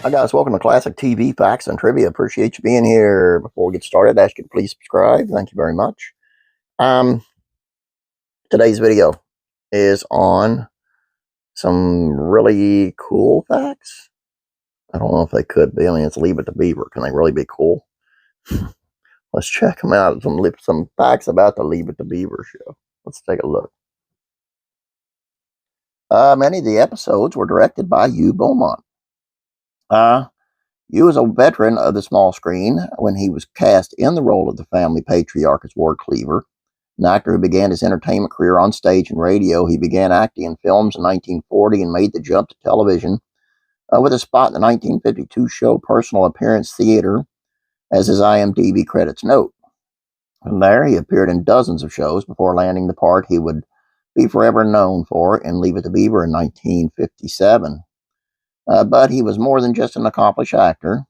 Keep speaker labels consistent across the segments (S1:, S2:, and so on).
S1: Hi guys, welcome to Classic TV Facts and Trivia. Appreciate you being here. Before we get started, I ask you to please subscribe. Thank you very much. Um, Today's video is on some really cool facts. I don't know if they could be. I mean, it's Leave It to Beaver. Can they really be cool? Let's check them out. Some facts about the Leave It to Beaver show. Let's take a look. Many of the episodes were directed by Hugh Beaumont. Hugh was a veteran of the small screen when he was cast in the role of the family patriarch as Ward Cleaver. An actor who began his entertainment career on stage and radio, he began acting in films in 1940 and made the jump to television with a spot in the 1952 show Personal Appearance Theater, as his IMDb credits note. From there, he appeared in dozens of shows before landing the part he would be forever known for in Leave It to Beaver in 1957. But he was more than just an accomplished actor.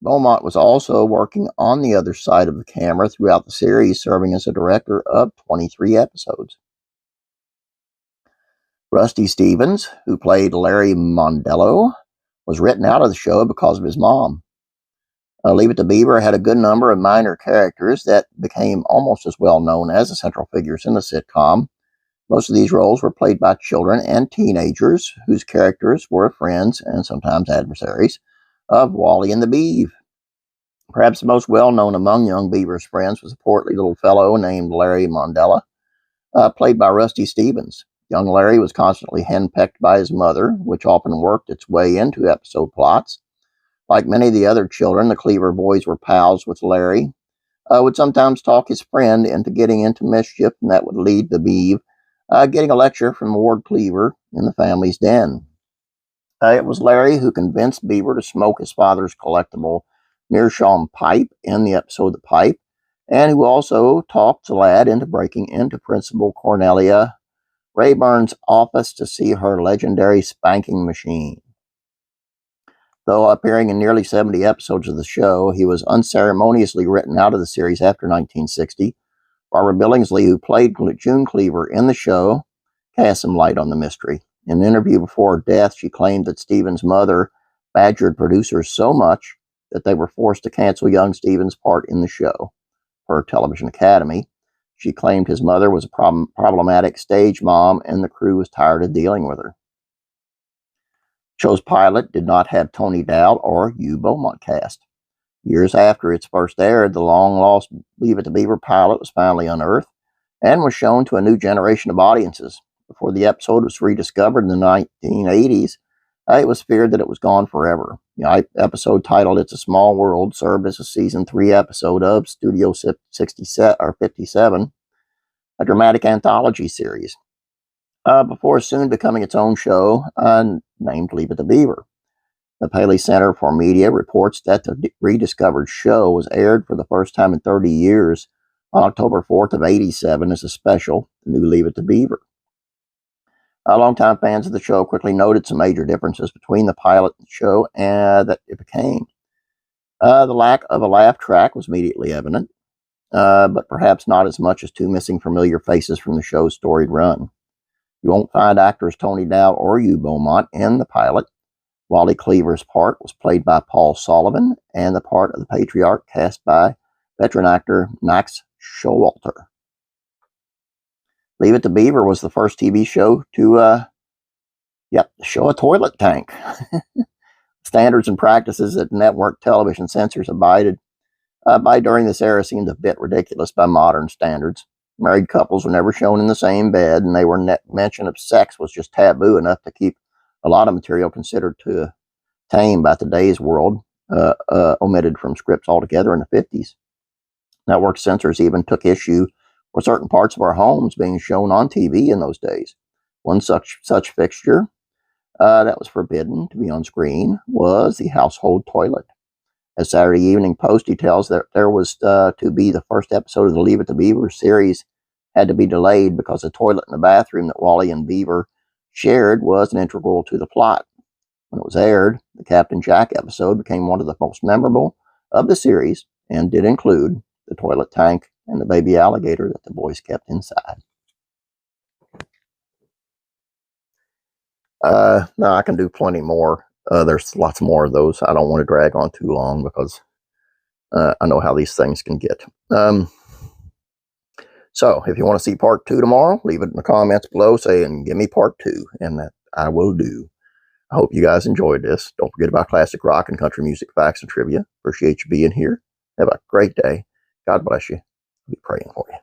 S1: Beaumont was also working on the other side of the camera throughout the series, serving as a director of 23 episodes. Rusty Stevens, who played Larry Mondello, was written out of the show because of his mom. Leave It to Beaver had a good number of minor characters that became almost as well known as the central figures in the sitcom. Most of these roles were played by children and teenagers whose characters were friends and sometimes adversaries of Wally and the Beaver. Perhaps the most well-known among young Beaver's friends was a portly little fellow named Larry Mondello, played by Rusty Stevens. Young Larry was constantly henpecked by his mother, which often worked its way into episode plots. Like many of the other children, the Cleaver boys were pals with Larry, would sometimes talk his friend into getting into mischief, and that would lead to Beaver getting a lecture from Ward Cleaver in the family's den. It was Larry who convinced Beaver to smoke his father's collectible meerschaum pipe in the episode The Pipe, and who also talked the lad into breaking into Principal Cornelia Rayburn's office to see her legendary spanking machine. Though appearing in nearly 70 episodes of the show, he was unceremoniously written out of the series after 1960. Barbara Billingsley, who played June Cleaver in the show, cast some light on the mystery. In an interview before her death, she claimed that Stevens' mother badgered producers so much that they were forced to cancel young Stevens' part in the show. Per Television Academy, she claimed his mother was a problematic stage mom and the crew was tired of dealing with her. The show's pilot did not have Tony Dowd or Hugh Beaumont cast. Years after its first aired, the long-lost Leave It to Beaver pilot was finally unearthed and was shown to a new generation of audiences. Before the episode was rediscovered in the 1980s, it was feared that it was gone forever. The episode titled It's a Small World served as a season 3 episode of Studio 57, a dramatic anthology series, before soon becoming its own show named Leave It to Beaver. The Paley Center for Media reports that the rediscovered show was aired for the first time in 30 years on October 4th of 87 as a special, the new Leave It to Beaver. Longtime fans of the show quickly noted some major differences between the pilot and the show that it became. The lack of a laugh track was immediately evident, but perhaps not as much as two missing familiar faces from the show's storied run. You won't find actors Tony Dowd or Hugh Beaumont in the pilot. Wally Cleaver's part was played by Paul Sullivan, and the part of the patriarch cast by veteran actor Max Showalter. Leave It to Beaver was the first TV show to show a toilet tank. Standards and practices that network television censors abided by during this era seemed a bit ridiculous by modern standards. Married couples were never shown in the same bed, and mention of sex was just taboo enough to keep a lot of material considered too tame by today's world omitted from scripts altogether in the 50s. Network censors even took issue with certain parts of our homes being shown on TV in those days. One such fixture that was forbidden to be on screen was the household toilet. As Saturday Evening Post details, that there was to be the first episode of the Leave It to Beaver series had to be delayed because the toilet in the bathroom that Wally and Beaver shared was an integral to the plot. When it was aired, the Captain Jack episode became one of the most memorable of the series and did include the toilet tank and the baby alligator that the boys kept inside. Now I can do plenty more There's lots more of those. I don't want to drag on too long because I know how these things can get. So if you want to see part 2 tomorrow, leave it in the comments below saying, give me part 2, and that I will do. I hope you guys enjoyed this. Don't forget about classic rock and country music facts and trivia. Appreciate you being here. Have a great day. God bless you. I'll be praying for you.